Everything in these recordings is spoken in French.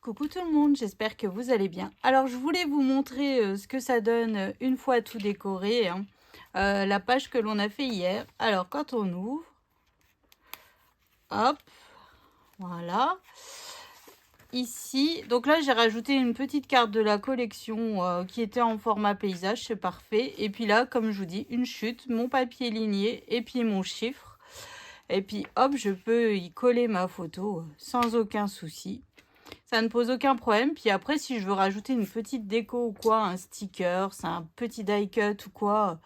coucou tout le monde, j'espère que vous allez bien. Alors je voulais vous montrer ce que ça donne une fois tout décoré, hein. La page que l'on a fait hier. Alors quand on ouvre, hop, voilà. Ici, donc là j'ai rajouté une petite carte de la collection qui était en format paysage, c'est parfait. Et puis là, comme je vous dis, une chute, mon papier ligné et puis mon chiffre. Et puis hop, je peux y coller ma photo sans aucun souci. Ça ne pose aucun problème. Puis après, si je veux rajouter une petite déco ou quoi, un sticker, c'est un petit die cut ou quoi,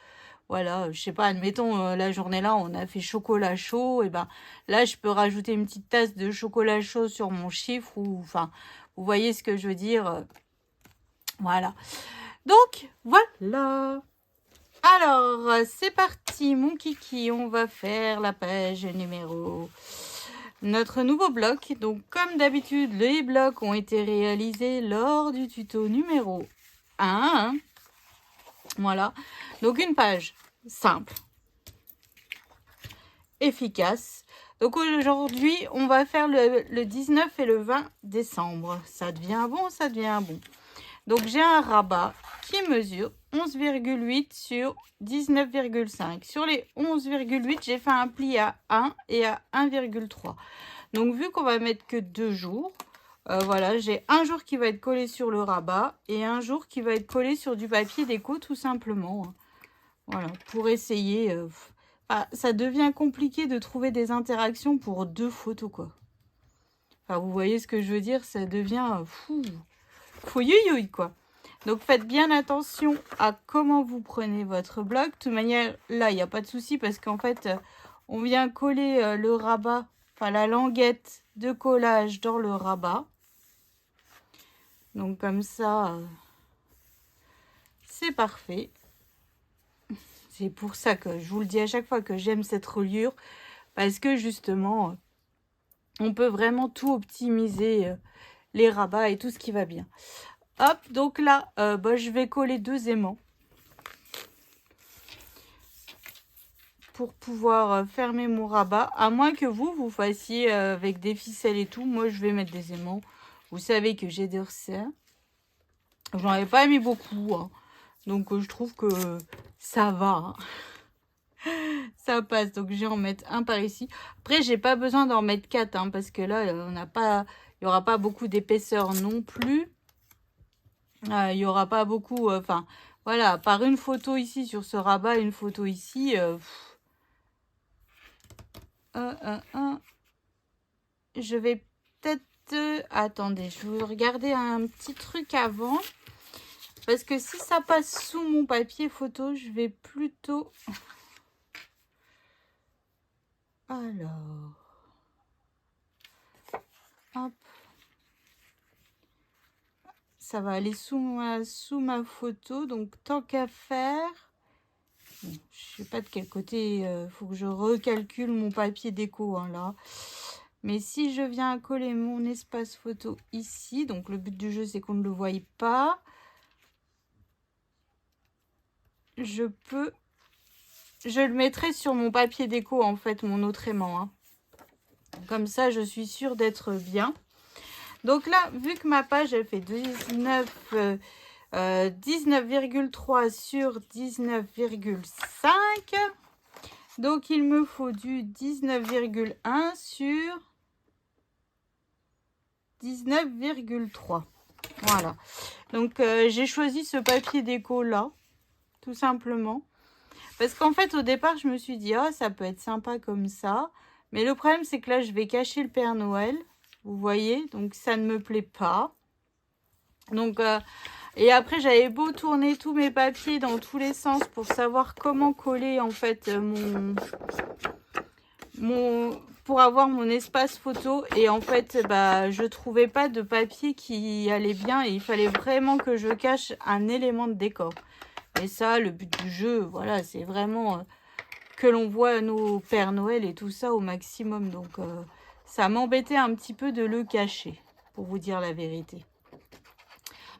voilà, je sais pas, admettons, la journée là, on a fait chocolat chaud, et ben là, je peux rajouter une petite tasse de chocolat chaud sur mon chiffre, ou enfin, vous voyez ce que je veux dire, voilà. Donc, voilà. Alors, c'est parti, mon kiki, on va faire la page numéro... Notre nouveau bloc. Donc, comme d'habitude, les blocs ont été réalisés lors du tuto numéro 1. Voilà. Donc, une page simple, efficace. Donc, aujourd'hui, on va faire le 19 et le 20 décembre. Ça devient bon, ça devient bon. Donc, j'ai un rabat qui mesure 11,8 sur 19,5. Sur les 11,8, j'ai fait un pli à 1 et à 1,3. Donc, vu qu'on va mettre que 2 jours, voilà, j'ai un jour qui va être collé sur le rabat et un jour qui va être collé sur du papier déco, tout simplement. Voilà, pour essayer. Ça devient compliqué de trouver des interactions pour 2 photos, quoi. Enfin, vous voyez ce que je veux dire, ça devient fou. Fouillouille, quoi. Donc, faites bien attention à comment vous prenez votre bloc. De toute manière, là, il n'y a pas de souci parce qu'en fait, on vient coller le rabat, enfin la languette de collage dans le rabat. Donc, comme ça, c'est parfait. C'est pour ça que je vous le dis à chaque fois que j'aime cette reliure. Parce que justement, on peut vraiment tout optimiser, les rabats et tout ce qui va bien. Hop, donc là, je vais coller 2 aimants. Pour pouvoir fermer mon rabat, à moins que vous fassiez avec des ficelles et tout. Moi, je vais mettre des aimants. Vous savez que j'ai des resserres. J'en avais pas mis beaucoup, hein. Donc, je trouve que ça va, hein. Ça passe. Donc, je vais en mettre un par ici. Après, j'ai pas besoin d'en mettre 4, hein, parce que là, on n'a pas, il y aura pas beaucoup d'épaisseur non plus. Il y aura pas beaucoup, enfin, voilà, par une photo ici sur ce rabat, une photo ici. Je vais peut-être... attendez, je vais regarder un petit truc avant. Parce que si ça passe sous mon papier photo, je vais plutôt... Alors... Hop. Ça va aller sous ma photo. Donc, tant qu'à faire... Bon, je sais pas de quel côté... faut que je recalcule mon papier déco, hein, là. Mais si je viens coller mon espace photo ici, donc le but du jeu, c'est qu'on ne le voie pas. Je le mettrai sur mon papier déco, en fait, mon autre aimant, hein. Comme ça, je suis sûre d'être bien. Donc là, vu que ma page, elle fait 19,3 sur 19,5. Donc, il me faut du 19,1 sur 19,3. Voilà. Donc, j'ai choisi ce papier déco là, tout simplement. Parce qu'en fait, au départ, je me suis dit, oh, ça peut être sympa comme ça. Mais le problème, c'est que là, je vais cacher le Père Noël. Vous voyez, donc ça ne me plaît pas. Donc, et après, j'avais beau tourner tous mes papiers dans tous les sens pour savoir comment coller, en fait, pour avoir mon espace photo. Et en fait, je trouvais pas de papier qui allait bien. Et il fallait vraiment que je cache un élément de décor. Et ça, le but du jeu, voilà, c'est vraiment que l'on voit nos Pères Noël et tout ça au maximum. Donc, ça m'embêtait un petit peu de le cacher, pour vous dire la vérité.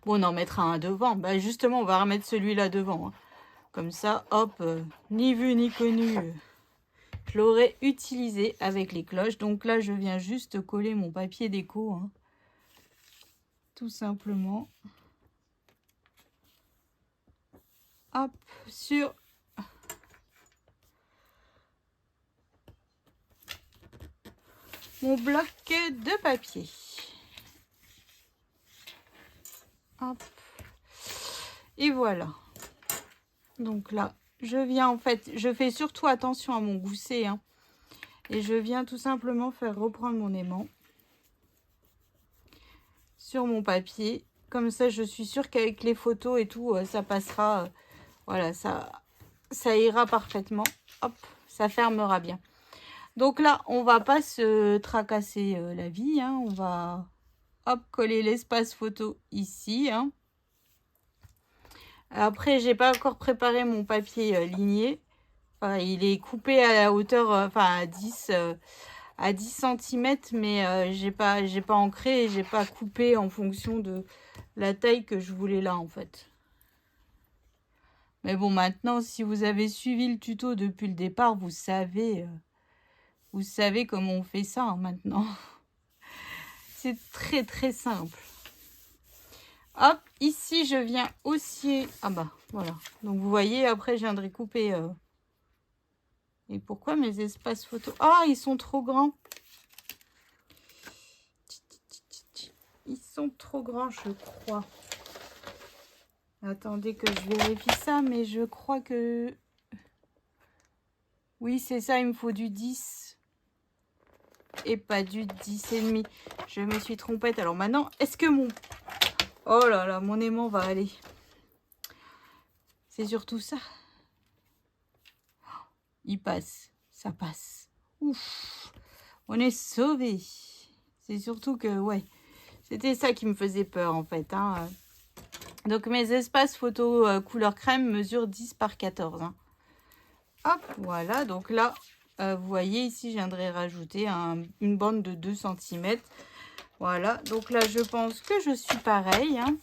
Bon, on en mettra un devant. Justement, on va remettre celui-là devant, hein. Comme ça, hop, ni vu ni connu. Je l'aurais utilisé avec les cloches. Donc là, je viens juste coller mon papier déco, hein. tout simplement. Hop, sur mon bloc de papier. Hop. Et voilà. Donc là, je viens en fait, je fais surtout attention à mon gousset, hein, et je viens tout simplement faire reprendre mon aimant sur mon papier. Comme ça, je suis sûre qu'avec les photos et tout, ça passera. Voilà, ça ira parfaitement. Hop, ça fermera bien. Donc là, on va pas se tracasser la vie, hein. On va, hop, coller l'espace photo ici, hein. Après, j'ai pas encore préparé mon papier ligné. Enfin, il est coupé à la hauteur, enfin à 10 cm, mais j'ai pas ancré et j'ai pas coupé en fonction de la taille que je voulais là en fait. Mais bon, maintenant, si vous avez suivi le tuto depuis le départ, vous savez comment on fait ça, hein, maintenant. C'est très très simple. Hop, ici je viens aussi. Ah bah voilà. Donc vous voyez, après je viendrai couper. Et pourquoi mes espaces photos? Ah, ils sont trop grands. Ils sont trop grands, je crois. Attendez que je vérifie ça, mais je crois que... Oui, c'est ça, il me faut du 10. Et pas du 10,5. Je me suis trompée. Alors maintenant, est-ce que mon... Oh là là, mon aimant va aller. C'est surtout ça. Il passe. Ça passe. Ouf. On est sauvés. C'est surtout que, ouais, c'était ça qui me faisait peur, en fait, hein. Donc, mes espaces photo couleur crème mesurent 10 par 14. Hein. Hop, voilà. Donc là, vous voyez, ici, je viendrai rajouter une bande de 2 cm. Voilà. Donc là, je pense que je suis pareil. Hein.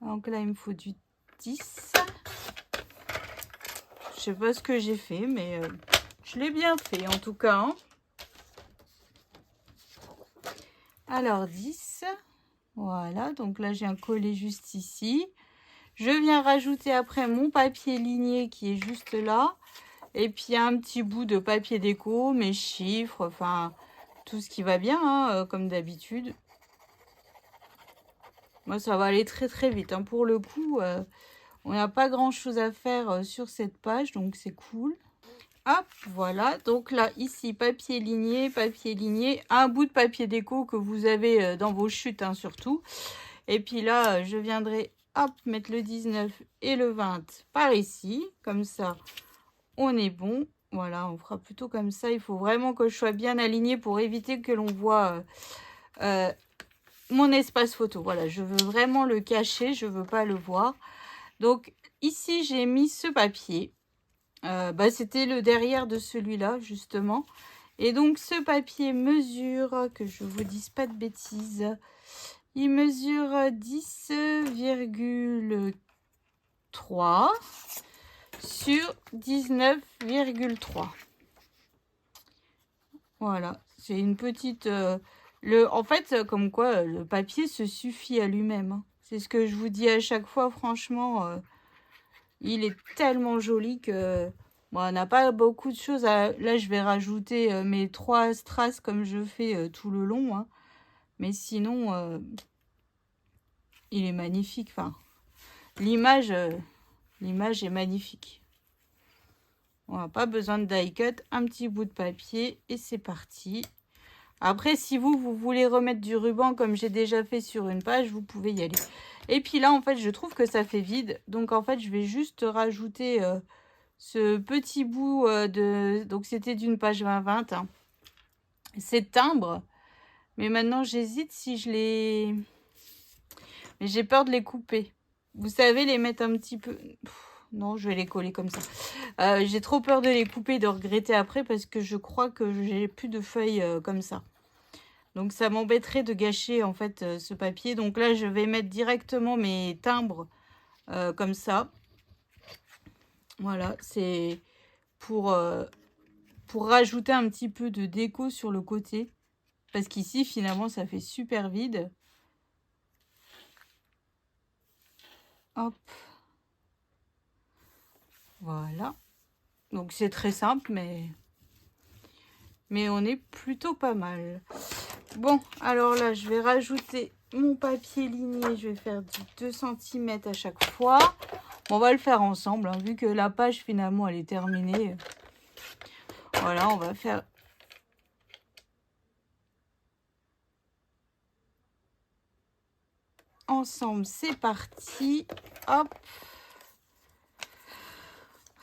Donc là, il me faut du 10. Je sais pas ce que j'ai fait, mais je l'ai bien fait, en tout cas. Hein. Alors, 10. Voilà. Donc là, j'ai un collet juste ici. Je viens rajouter après mon papier ligné qui est juste là. Et puis un petit bout de papier déco, mes chiffres, enfin tout ce qui va bien, hein, comme d'habitude. Moi, ça va aller très très vite. Hein. Pour le coup, on n'a pas grand chose à faire sur cette page, donc c'est cool. Hop, voilà. Donc là, ici, papier ligné, un bout de papier déco que vous avez dans vos chutes, hein, surtout. Et puis là, je viendrai, hop, mettre le 19 et le 20 par ici. Comme ça, on est bon. Voilà, on fera plutôt comme ça. Il faut vraiment que je sois bien alignée pour éviter que l'on voit mon espace photo. Voilà, je veux vraiment le cacher. Je ne veux pas le voir. Donc, ici, j'ai mis ce papier. C'était le derrière de celui-là, justement. Et donc, ce papier mesure, que je ne vous dise pas de bêtises, il mesure 10,3 sur 19,3. Voilà, c'est une petite... en fait, comme quoi, le papier se suffit à lui-même. Hein. C'est ce que je vous dis à chaque fois, franchement. Il est tellement joli que... Bon, on n'a pas beaucoup de choses à... Là, je vais rajouter mes 3 strass comme je fais tout le long. Hein. Mais sinon, il est magnifique. Enfin, l'image est magnifique. On n'a pas besoin de die cut. Un petit bout de papier et c'est parti. Après, si vous voulez remettre du ruban comme j'ai déjà fait sur une page, vous pouvez y aller. Et puis là, en fait, je trouve que ça fait vide. Donc, en fait, je vais juste rajouter ce petit bout de... Donc, c'était d'une page 20-20. Hein. C'est timbre. Mais maintenant, j'hésite si je les... Mais j'ai peur de les couper. Vous savez, les mettre un petit peu... Non, je vais les coller comme ça. J'ai trop peur de les couper et de regretter après parce que je crois que j'ai plus de feuilles comme ça. Donc, ça m'embêterait de gâcher en fait ce papier. Donc là, je vais mettre directement mes timbres comme ça. Voilà, c'est pour rajouter un petit peu de déco sur le côté. Parce qu'ici, finalement, ça fait super vide. Hop. Voilà. Donc, c'est très simple, mais on est plutôt pas mal. Bon, alors là, je vais rajouter mon papier ligné. Je vais faire du 2 cm à chaque fois. On va le faire ensemble, hein, vu que la page, finalement, elle est terminée. Voilà, on va faire... ensemble, c'est parti. Hop.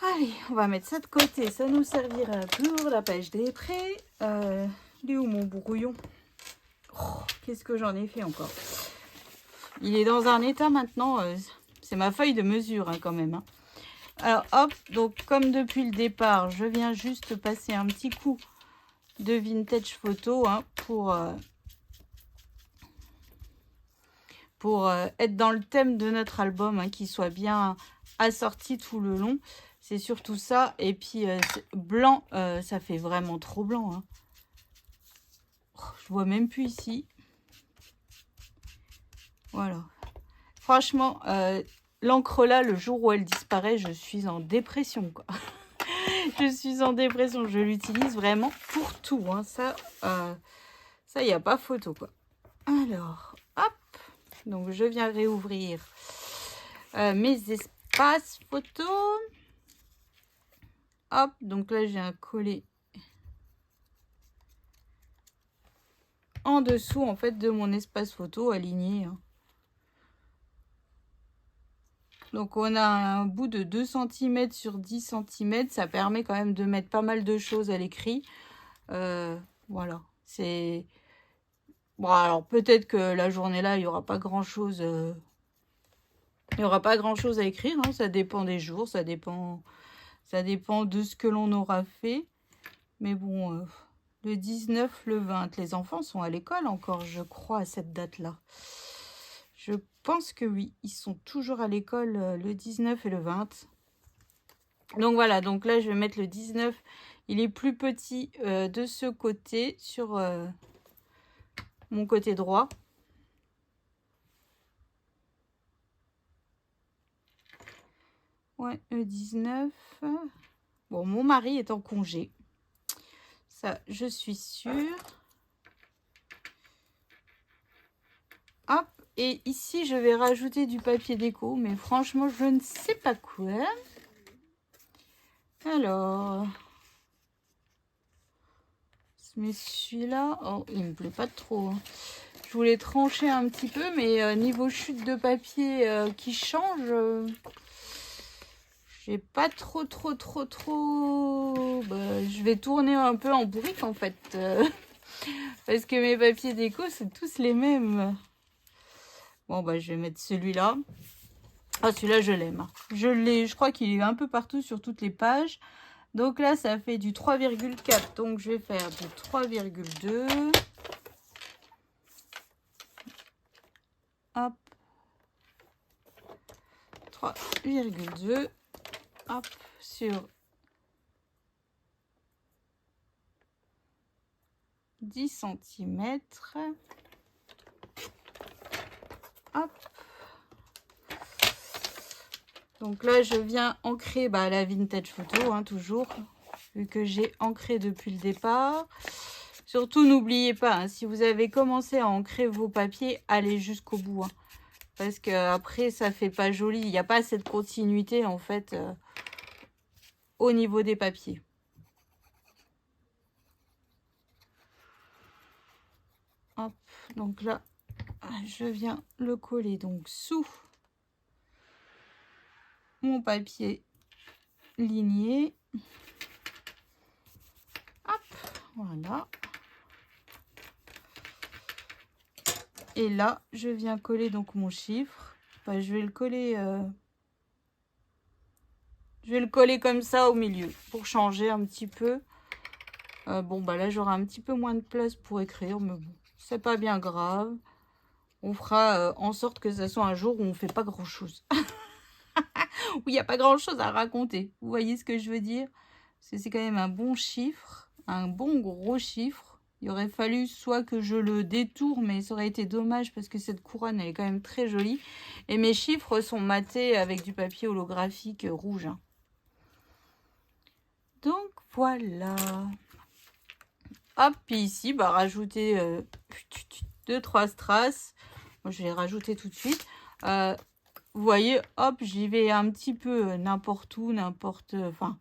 Allez, on va mettre ça de côté. Ça nous servira pour la page des prêts. Il est où mon brouillon? Oh, qu'est-ce que j'en ai fait encore? Il est dans un état maintenant. C'est ma feuille de mesure hein, quand même. Hein. Alors hop, donc comme depuis le départ, je viens juste passer un petit coup de vintage photo hein, pour être dans le thème de notre album, hein, qu'il soit bien assorti tout le long. C'est surtout ça. Et puis blanc, ça fait vraiment trop blanc. Hein. Oh, je vois même plus ici. Voilà. Franchement, l'encre là, le jour où elle disparaît, je suis en dépression, quoi. Je suis en dépression. Je l'utilise vraiment pour tout. Hein. Ça, il n'y a pas photo, quoi. Alors, hop. Donc, je viens réouvrir mes espaces photos. Hop. Donc là, j'ai un collet en dessous, en fait, de mon espace photo aligné. Hein. Donc, on a un bout de 2 cm sur 10 cm. Ça permet quand même de mettre pas mal de choses à l'écrit. Voilà. C'est... Bon, alors peut-être que la journée-là, il n'y aura pas grand-chose... Il n'y aura pas grand-chose à écrire. Hein. Ça dépend des jours. Ça dépend de ce que l'on aura fait. Mais bon, le 19, le 20, les enfants sont à l'école encore, je crois, à cette date-là. Je pense que oui, ils sont toujours à l'école le 19 et le 20. Donc voilà, donc là, je vais mettre le 19. Il est plus petit de ce côté, sur mon côté droit. Ouais, le 19. Bon, mon mari est en congé. Ça, je suis sûre. Hop, et ici, je vais rajouter du papier déco, mais franchement, je ne sais pas quoi. Alors, mais celui-là, oh, il me plaît pas trop. Hein. Je voulais trancher un petit peu, mais niveau chute de papier qui change, j'ai pas trop. Bah, je vais tourner un peu en bourrique en fait, parce que mes papiers déco, c'est tous les mêmes. Bon, bah, je vais mettre celui-là. Ah, celui-là, je l'aime. Hein. Je crois qu'il est un peu partout sur toutes les pages. Donc là, ça fait du 3,4. Donc, je vais faire du 3,2. Hop. 3,2. Hop. Sur 10 cm. Hop. Donc là, je viens ancrer la vintage photo, hein, toujours, vu que j'ai ancré depuis le départ. Surtout, n'oubliez pas, hein, si vous avez commencé à ancrer vos papiers, allez jusqu'au bout. Hein, parce qu'après, ça fait pas joli. Il n'y a pas cette continuité, en fait, au niveau des papiers. Hop, donc là, je viens le coller donc sous mon papier ligné. Hop, voilà. Et là, je viens coller donc mon chiffre. Enfin, je vais le coller... Je vais le coller comme ça au milieu pour changer un petit peu. Bon, bah là, j'aurai un petit peu moins de place pour écrire, mais bon, c'est pas bien grave. On fera en sorte que ce soit un jour où on fait pas grand-chose. Où il n'y a pas grand-chose à raconter. Vous voyez ce que je veux dire? Parce que c'est quand même un bon chiffre, un bon gros chiffre. Il aurait fallu soit que je le détourne, mais ça aurait été dommage parce que cette couronne, elle est quand même très jolie. Et mes chiffres sont matés avec du papier holographique rouge. Hein. Donc, voilà. Hop, puis ici, bah, rajouter 2-3 strass. Moi, je vais les rajouter tout de suite. Vous voyez, hop, j'y vais un petit peu n'importe où, n'importe... Enfin,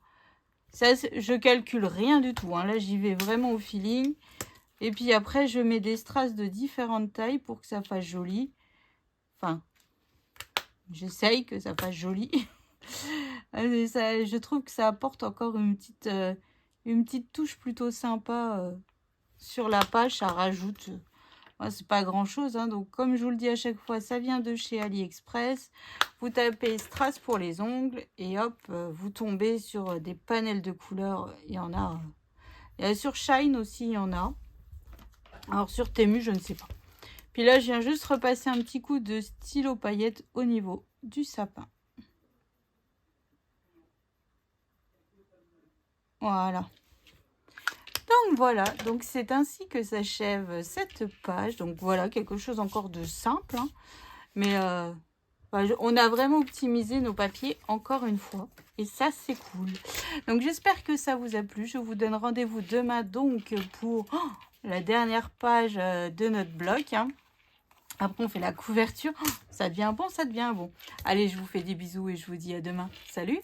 ça, je calcule rien du tout. Hein. Là, j'y vais vraiment au feeling. Et puis après, je mets des strass de différentes tailles pour que ça fasse joli. Enfin, j'essaye que ça fasse joli. Je trouve que ça apporte encore une petite touche plutôt sympa sur la page. Ça rajoute... c'est pas grand chose, hein. Donc comme je vous le dis à chaque fois, ça vient de chez AliExpress. Vous tapez strass pour les ongles et hop, vous tombez sur des panels de couleurs. Il y en a, sur Shine aussi, il y en a. Alors sur Temu, je ne sais pas. Puis là, je viens juste repasser un petit coup de stylo paillettes au niveau du sapin. Voilà. Donc voilà, donc c'est ainsi que s'achève cette page. Donc voilà, quelque chose encore de simple. Hein. Mais on a vraiment optimisé nos papiers encore une fois. Et ça, c'est cool. Donc j'espère que ça vous a plu. Je vous donne rendez-vous demain donc pour la dernière page de notre bloc. Hein. Après, on fait la couverture. Ça devient bon, ça devient bon. Allez, je vous fais des bisous et je vous dis à demain. Salut!